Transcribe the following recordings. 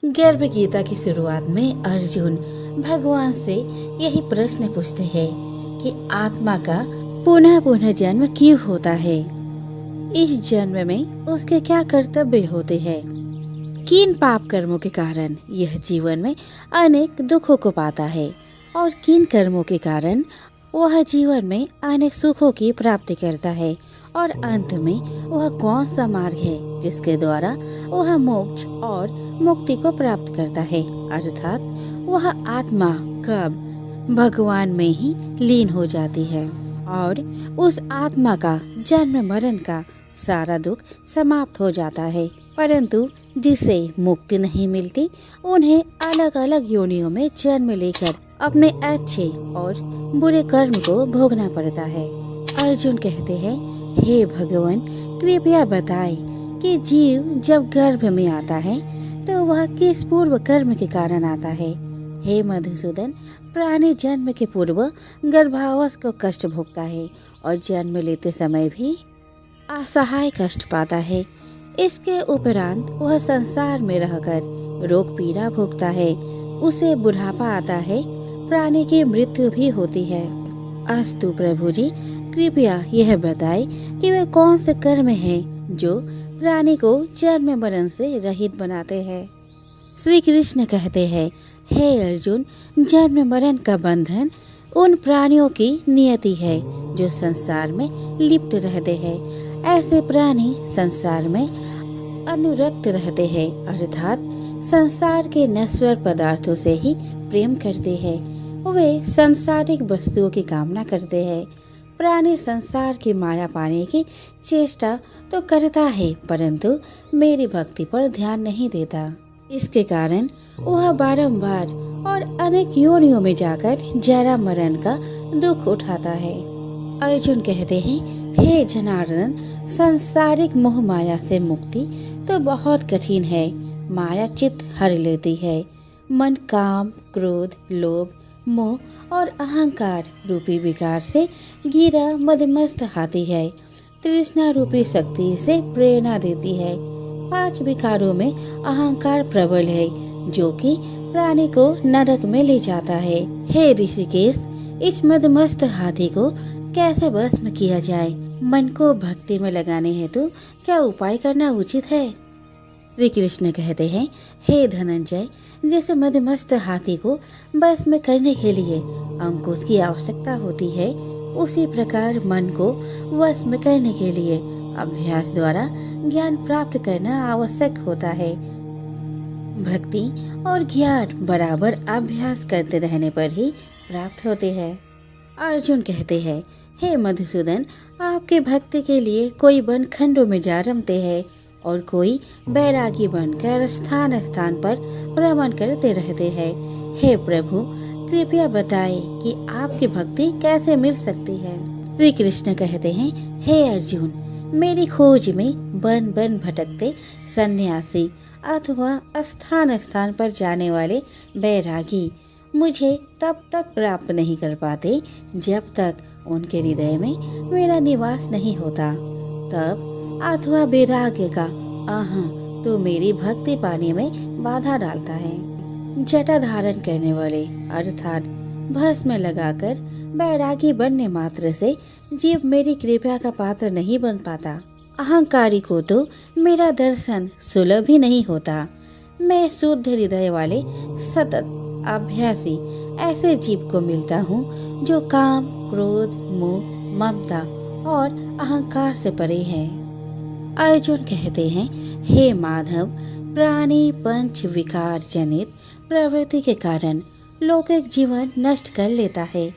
गर्भ गीता की शुरुआत में अर्जुन भगवान से यही प्रश्न पूछते हैं कि आत्मा का पुनः पुनः जन्म क्यों होता है। इस जन्म में उसके क्या कर्तव्य होते हैं, किन पाप कर्मों के कारण यह जीवन में अनेक दुखों को पाता है और किन कर्मों के कारण वह जीवन में अनेक सुखों की प्राप्ति करता है, और अंत में वह कौन सा मार्ग है जिसके द्वारा वह मोक्ष और मुक्ति को प्राप्त करता है, अर्थात वह आत्मा कब भगवान में ही लीन हो जाती है और उस आत्मा का जन्म मरण का सारा दुख समाप्त हो जाता है। परंतु जिसे मुक्ति नहीं मिलती उन्हें अलग अलग योनियों में जन्म लेकर अपने अच्छे और बुरे कर्म को भोगना पड़ता है। अर्जुन कहते हैं, हे भगवान, कृपया बताएं कि जीव जब गर्भ में आता है तो वह किस पूर्व कर्म के कारण आता है। हे मधुसूदन, प्राणी जन्म के पूर्व गर्भावस्था को कष्ट भोगता है और जन्म लेते समय भी असहाय कष्ट पाता है। इसके उपरांत वह संसार में रहकर रोग पीड़ा भोगता है, उसे बुढ़ापा आता है, प्राणी की मृत्यु भी होती है। अस्तु प्रभु जी, कृपया यह बताएं कि वे कौन से कर्म हैं जो प्राणी को जन्म मरण से रहित बनाते हैं। श्री कृष्ण कहते हैं, हे अर्जुन, जन्म मरण का बंधन उन प्राणियों की नियति है जो संसार में लिप्त रहते हैं। ऐसे प्राणी संसार में अनुरक्त रहते हैं, अर्थात संसार के नश्वर पदार्थों से ही प्रेम करते हैं। वे सांसारिक वस्तुओं की कामना करते हैं। प्राणी संसार की माया पाने की चेष्टा तो करता है, परंतु मेरी भक्ति पर ध्यान नहीं देता। इसके कारण वह बारंबार और अनेक योनियों में जाकर जरा मरण का दुख उठाता है। अर्जुन कहते हैं, हे जनार्दन, सांसारिक मोह माया से मुक्ति तो बहुत कठिन है। माया चित्त हर लेती है। मन काम, क्रोध, लोभ, मोह और अहंकार रूपी विकार से गिरा मदमस्त हाथी है। तृष्णा रूपी शक्ति से प्रेरणा देती है। 5 विकारों में अहंकार प्रबल है जो कि प्राणी को नरक में ले जाता है। हे ऋषिकेश, इस मदमस्त हाथी को कैसे भस्म किया जाए? मन को भक्ति में लगाने हेतु क्या उपाय करना उचित है? श्री कृष्ण कहते हैं, हे धनंजय, जैसे मदमस्त हाथी को भस्म करने के लिए अंकुश की आवश्यकता होती है, उसी प्रकार मन को वश करने के लिए अभ्यास द्वारा ज्ञान प्राप्त करना आवश्यक होता है। भक्ति और ज्ञान बराबर अभ्यास करते रहने पर ही प्राप्त होते हैं। अर्जुन कहते हैं, हे मधुसूदन, आपके भक्ति के लिए कोई वन खंडों में जा रमते हैं और कोई बैरागी बनकर स्थान स्थान पर भ्रमण करते रहते हैं। हे प्रभु, कृपया बताएं कि आपकी भक्ति कैसे मिल सकती है। श्री कृष्ण कहते हैं, हे अर्जुन, मेरी खोज में वन वन भटकते सन्यासी अथवा स्थान स्थान पर जाने वाले बैरागी मुझे तब तक प्राप्त नहीं कर पाते जब तक उनके हृदय में मेरा निवास नहीं होता। तब अथवा वैराग्य का अहं तो मेरी भक्ति पाने में बाधा डालता है। जटा धारण करने वाले अर्थात भस्म लगाकर बैरागी बनने मात्र से जीव मेरी कृपा का पात्र नहीं बन पाता। अहंकारी को तो मेरा दर्शन सुलभ ही नहीं होता। मैं शुद्ध हृदय वाले सतत अभ्यासी ऐसे जीव को मिलता हूँ जो काम, क्रोध, मोह, ममता और अहंकार से परे है। अर्जुन कहते हैं, हे माधव, प्राणी पंच विकार जनित प्रवृत्ति के कारण लौकिक जीवन नष्ट कर लेता है।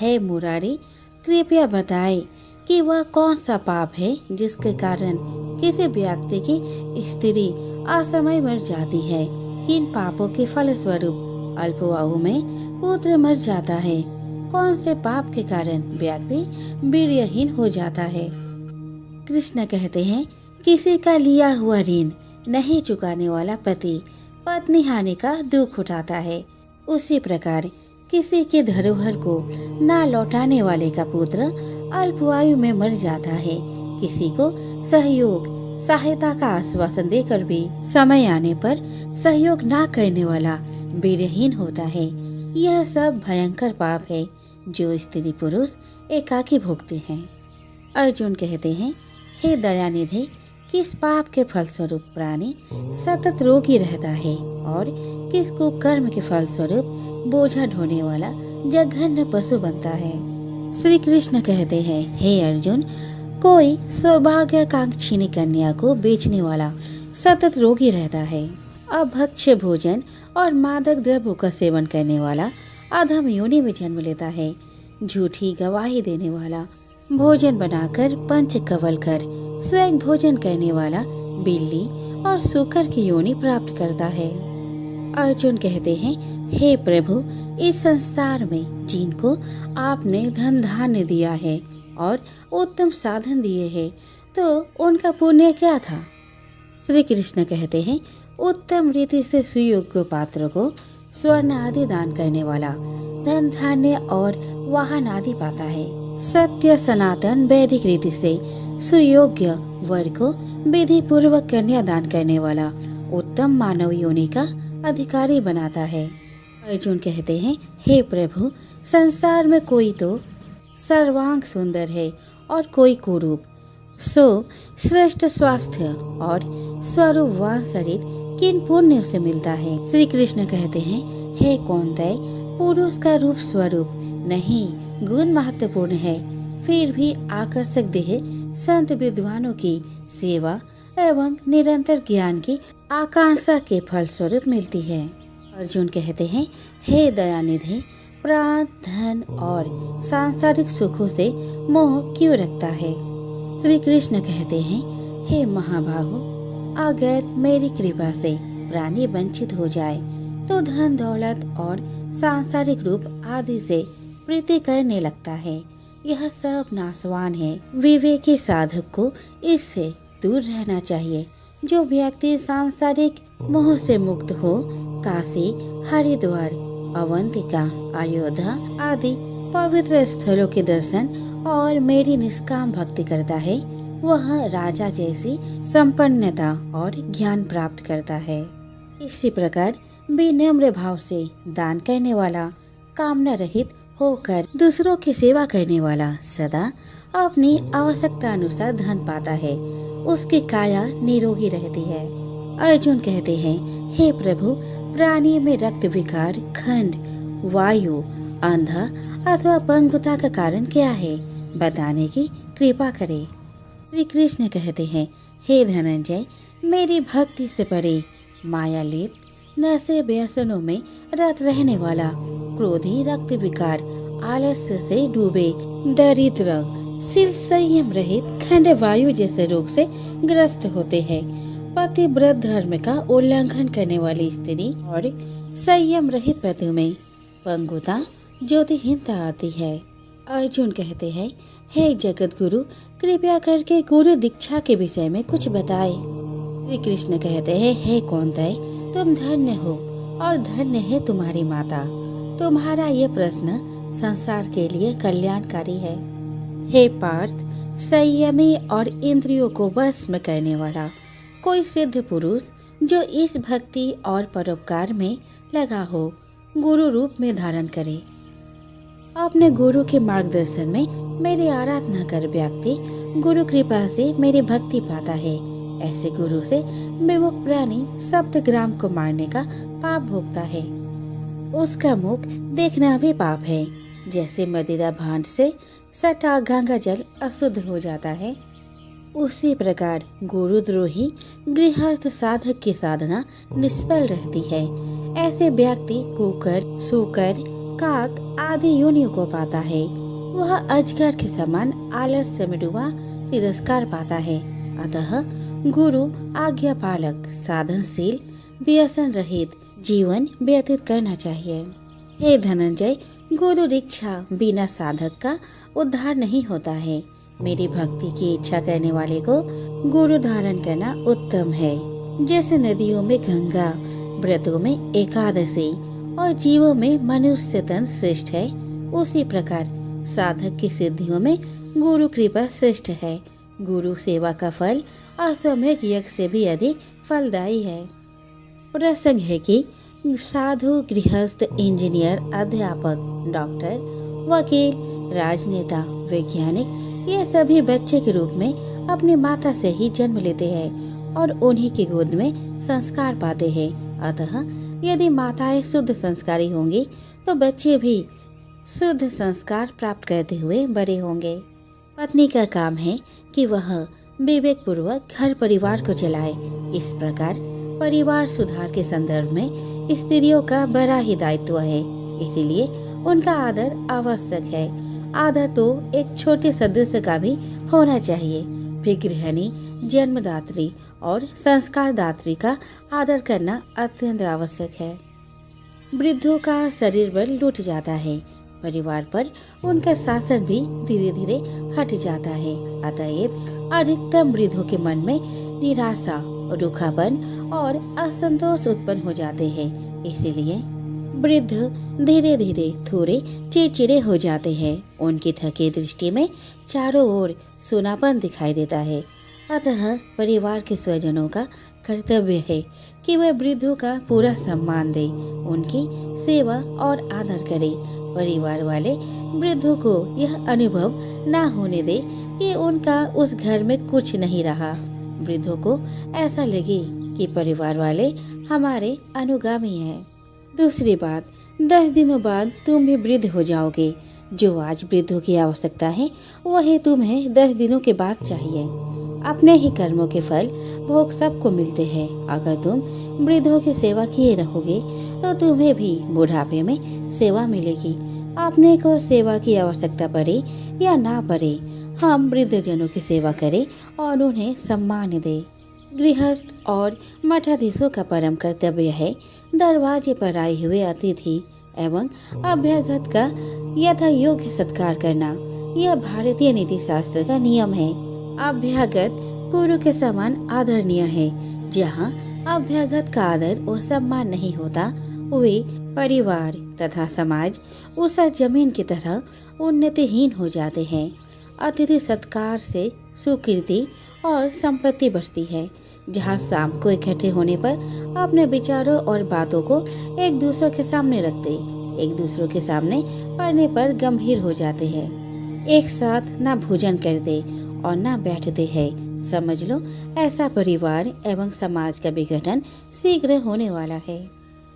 हे मुरारी, कृपया बताएं कि वह कौन सा पाप है जिसके कारण किसी व्यक्ति की स्त्री असमय मर जाती है। किन पापों के फलस्वरूप अल्पवायु में पुत्र मर जाता है? कौन से पाप के कारण व्यक्ति वीर्यहीन हो जाता है? कृष्ण कहते हैं, किसी का लिया हुआ ऋण नहीं चुकाने वाला पति पत्नी हानि का दुख उठाता है। उसी प्रकार किसी के धरोहर को ना लौटाने वाले का पुत्र अल्पवायु में मर जाता है। किसी को सहयोग सहायता का आश्वासन देकर भी समय आने पर सहयोग ना करने वाला वीरहीन होता है। यह सब भयंकर पाप है जो स्त्री पुरुष एकाकी भोगते हैं। अर्जुन कहते हैं, हे दयानिधि, किस पाप के फलस्वरूप प्राणी सतत रोगी रहता है और किस कुकर्म के फलस्वरूप बोझा ढोने वाला जघन्य पशु बनता है। श्री कृष्ण कहते हैं, हे अर्जुन, कोई सौभाग्यकांक्षिणी कन्या को बेचने वाला सतत रोगी रहता है। अभक्ष्य भोजन और मादक द्रव्यों का सेवन करने वाला अधम योनि में जन्म लेता है। झूठी गवाही देने वाला भोजन बनाकर पंच कवल कर स्वयं भोजन करने वाला बिल्ली और सूकर की योनि प्राप्त करता है। अर्जुन कहते हैं, हे प्रभु, इस संसार में जिनको आपने धन धान्य दिया है और उत्तम साधन दिए हैं, तो उनका पुण्य क्या था? श्री कृष्ण कहते हैं, उत्तम रीति से सुयोग्य पात्र को स्वर्ण आदि दान करने वाला धन धान्य और वाहन आदि पाता है। सत्य सनातन वैदिक रीति से सुयोग्य वर को विधि पूर्वक कन्या दान करने वाला उत्तम मानव योनि का अधिकारी बनाता है। अर्जुन कहते हैं, हे प्रभु, संसार में कोई तो सर्वांग सुंदर है और कोई कुरूप, सो श्रेष्ठ स्वास्थ्य और स्वरूपवान शरीर किन पुण्यों से मिलता है? श्री कृष्ण कहते हैं, हे कौन्तेय, पुरुष का रूप स्वरूप नहीं गुण महत्वपूर्ण है। फिर भी आकर्षक देह संत विद्वानों की सेवा एवं निरंतर ज्ञान की आकांक्षा के फलस्वरूप मिलती है। अर्जुन कहते हैं, हे दयानिधि, प्राण धन और सांसारिक सुखों से मोह क्यों रखता है? श्री कृष्ण कहते हैं, हे महाबाहु, अगर मेरी कृपा से प्राणी वंचित हो जाए तो धन दौलत और सांसारिक रूप आदि से प्रीति करने लगता है। यह सब नाशवान है। विवेकी साधक को इससे दूर रहना चाहिए। जो व्यक्ति सांसारिक मोह से मुक्त हो काशी, हरिद्वार, अवंतिका, अयोध्या आदि पवित्र स्थलों के दर्शन और मेरी निष्काम भक्ति करता है, वह राजा जैसी संपन्नता और ज्ञान प्राप्त करता है। इसी प्रकार विनम्र भाव से दान करने वाला, कामना रहित होकर दूसरों की सेवा करने वाला सदा अपनी आवश्यकता अनुसार धन पाता है। उसकी काया निरोगी रहती है। अर्जुन कहते हैं, हे प्रभु, प्राणी में रक्त विकार, खंड, वायु, अंधा अथवा पंगुता का कारण क्या है? बताने की कृपा करे। श्री कृष्ण कहते हैं, हे धनंजय, मेरी भक्ति से परे माया लिप्त नशे व्यसनों में रत रहने वाला, क्रोधी, रक्त विकार, आलस्य से डूबे, दरिद्र, सिर संयम रहित, खंड वायु जैसे रोग से ग्रस्त होते हैं। पतिव्रत धर्म का उल्लंघन करने वाली स्त्री और संयम रहित पति में पंगुता, ज्योतिहीनता आती है। अर्जुन कहते हैं, हे जगत गुरु, कृपया करके गुरु दीक्षा के विषय में कुछ बताए। श्री कृष्ण कहते हैं, हे कौन्तेय, तुम धन्य हो और धन्य है तुम्हारी माता। तुम्हारा ये प्रश्न संसार के लिए कल्याणकारी है। हे पार्थ, संयमी और इंद्रियों को वश में करने वाला कोई सिद्ध पुरुष जो इस भक्ति और परोपकार में लगा हो, गुरु रूप में धारण करे। अपने गुरु के मार्गदर्शन में मेरी आराधना कर व्यक्ति गुरु कृपा से मेरी भक्ति पाता है। ऐसे गुरु से विमुख प्राणी सप्तग्राम को मारने का पाप भोगता है। उसका मुख देखना भी पाप है। जैसे मदिरा भांड से सटा गंगा जल अशुद्ध हो जाता है, उसी प्रकार गुरुद्रोही गृहस्थ साधक की साधना निष्फल रहती है। ऐसे व्यक्ति कुकर, सूकर, काक आदि योनियों को पाता है। वह अजगर के समान आलस्य में डूबा तिरस्कार पाता है। अतः गुरु आज्ञा पालक, साधनशील, व्यसन रहित जीवन व्यतीत करना चाहिए। हे धनंजय, गुरु दीक्षा बिना साधक का उद्धार नहीं होता है। मेरी भक्ति की इच्छा करने वाले को गुरु धारण करना उत्तम है। जैसे नदियों में गंगा, व्रतों में एकादशी और जीवों में मनुष्य तन श्रेष्ठ है, उसी प्रकार साधक की सिद्धियों में गुरु कृपा श्रेष्ठ है। गुरु सेवा का फल अश्वमेध यज्ञ से भी अधिक फलदायी है। प्रसंग है कि साधु, गृहस्थ, इंजीनियर, अध्यापक, डॉक्टर, वकील, राजनेता, वैज्ञानिक ये सभी बच्चे के रूप में अपनी माता से ही जन्म लेते हैं और उन्हीं की गोद में संस्कार पाते हैं। अतः यदि माताएं शुद्ध संस्कारी होंगी तो बच्चे भी शुद्ध संस्कार प्राप्त करते हुए बड़े होंगे। पत्नी का काम है कि वह विवेक पूर्वक घर परिवार को चलाए। इस प्रकार परिवार सुधार के संदर्भ में स्त्रियों का बड़ा ही दायित्व है, इसीलिए उनका आदर आवश्यक है। आदर तो एक छोटे सदस्य का भी होना चाहिए। फिर गृहिणी, जन्मदात्री और संस्कारदात्री का आदर करना अत्यंत आवश्यक है। वृद्धों का शरीर बल लूट जाता है, परिवार पर उनका शासन भी धीरे धीरे हट जाता है। अतएव अधिकतम वृद्धों के मन में निराशा, रूखापन और असंतोष उत्पन्न हो जाते हैं। इसीलिए वृद्ध धीरे धीरे थोड़े चिड़चिड़े हो जाते हैं। उनकी थकी दृष्टि में चारों ओर सूनापन दिखाई देता है। अतः परिवार के स्वजनों का कर्तव्य है कि वे वृद्धों का पूरा सम्मान दें, उनकी सेवा और आदर करें। परिवार वाले वृद्धों को यह अनुभव न होने दे कि उनका उस घर में कुछ नहीं रहा। वृद्धों को ऐसा लगे कि परिवार वाले हमारे अनुगामी हैं। दूसरी बात, 10 दिनों बाद तुम भी वृद्ध हो जाओगे। जो आज वृद्धों की आवश्यकता है वही तुम्हें 10 दिनों के बाद चाहिए। अपने ही कर्मों के फल भोग सबको मिलते हैं। अगर तुम वृद्धों की सेवा किए रहोगे तो तुम्हें भी बुढ़ापे में सेवा मिलेगी। अपने को सेवा की आवश्यकता पड़े या ना पड़े, हम वृद्धजनों की सेवा करें और उन्हें सम्मान दें। गृहस्थ और मठाधीशों का परम कर्तव्य है दरवाजे पर आए हुए अतिथि एवं अभ्यागत का यथा योग्य सत्कार करना। यह भारतीय नीति शास्त्र का नियम है। अभ्यागत गुरु के समान आदरणीय है। जहाँ अभ्यागत का आदर व सम्मान नहीं होता, वे परिवार तथा समाज उस जमीन की तरह उन्नतिहीन हो जाते हैं। अतिथि सत्कार से सुकीर्ति और संपत्ति बढ़ती है। जहाँ शाम को इकट्ठे होने पर अपने विचारों और बातों को एक दूसरे के सामने रखते, एक दूसरों के सामने पढ़ने पर गंभीर हो जाते हैं। एक साथ न भोजन करते और न बैठते हैं। समझ लो ऐसा परिवार एवं समाज का विघटन शीघ्र होने वाला है।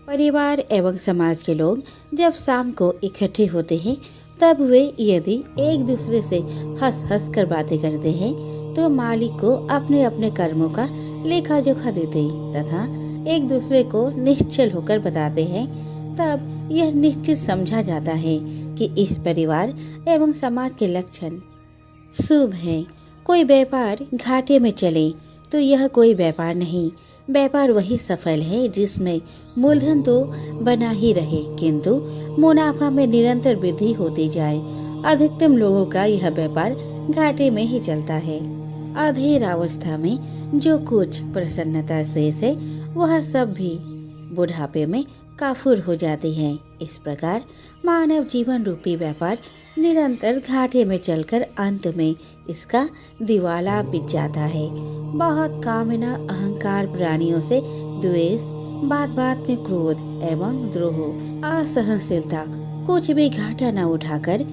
परिवार एवं समाज के लोग जब शाम को इकट्ठे होते हैं तब वे यदि एक दूसरे से हंस हंस कर बातें करते हैं तो मालिक को अपने अपने कर्मों का लेखा जोखा देते तथा एक दूसरे को निश्चल होकर बताते हैं। तब यह निश्चित समझा जाता है कि इस परिवार एवं समाज के लक्षण शुभ हैं। कोई व्यापार घाटे में चले तो यह कोई व्यापार नहीं। व्यापार वही सफल है जिसमें मूलधन तो बना ही रहे किंतु मुनाफा में निरंतर वृद्धि होती जाए। अधिकतम लोगों का यह व्यापार घाटे में ही चलता है। अधेर अवस्था में जो कुछ प्रसन्नता शेष है वह सब भी बुढ़ापे में काफूर हो जाती हैं। इस प्रकार मानव जीवन रूपी व्यापार निरंतर घाटे में चलकर अंत में इसका दिवाला पिट जाता है। बहुत कामना, अहंकार, प्राणियों से द्वेष, बात बात में क्रोध एवं द्रोह, असहनशीलता, कुछ भी घाटा न उठाकर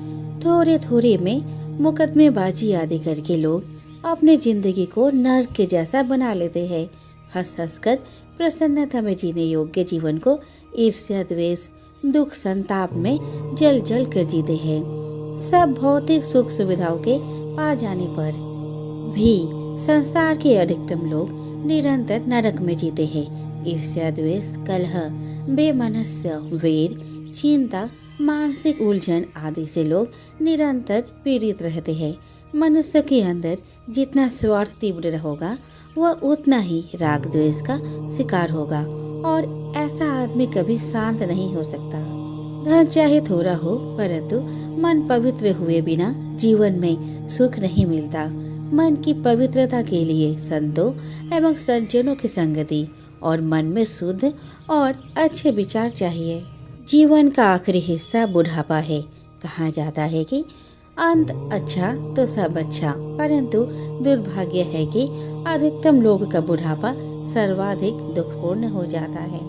थोड़े थोड़े में मुकदमेबाजी आदि करके लोग अपने जिंदगी को नर्क के जैसा बना लेते हैं। हंस हंस कर प्रसन्नता में जीने योग्य जीवन को ईर्ष्या, द्वेष, दुख, संताप में जल जल कर जीते हैं। सब भौतिक सुख सुविधाओं के पा जाने पर भी संसार के अधिकतम लोग निरंतर नरक में जीते हैं। ईर्ष्या, द्वेष, कलह, बेमनस्य, वेर, चिंता, मानसिक उलझन आदि से लोग निरंतर पीड़ित रहते हैं। मनुष्य के अंदर जितना स्वार्थ तीव्र रहेगा वह उतना ही राग द्वेष का शिकार होगा और ऐसा आदमी कभी शांत नहीं हो सकता। धन चाहे थोड़ा हो परंतु मन पवित्र हुए बिना जीवन में सुख नहीं मिलता। मन की पवित्रता के लिए संतों एवं सज्जनों की संगति और मन में शुद्ध और अच्छे विचार चाहिए। जीवन का आखिरी हिस्सा बुढ़ापा है। कहा जाता है कि अंत अच्छा तो सब अच्छा, परंतु दुर्भाग्य है कि अधिकतम लोगों का बुढ़ापा सर्वाधिक दुखपूर्ण हो जाता है।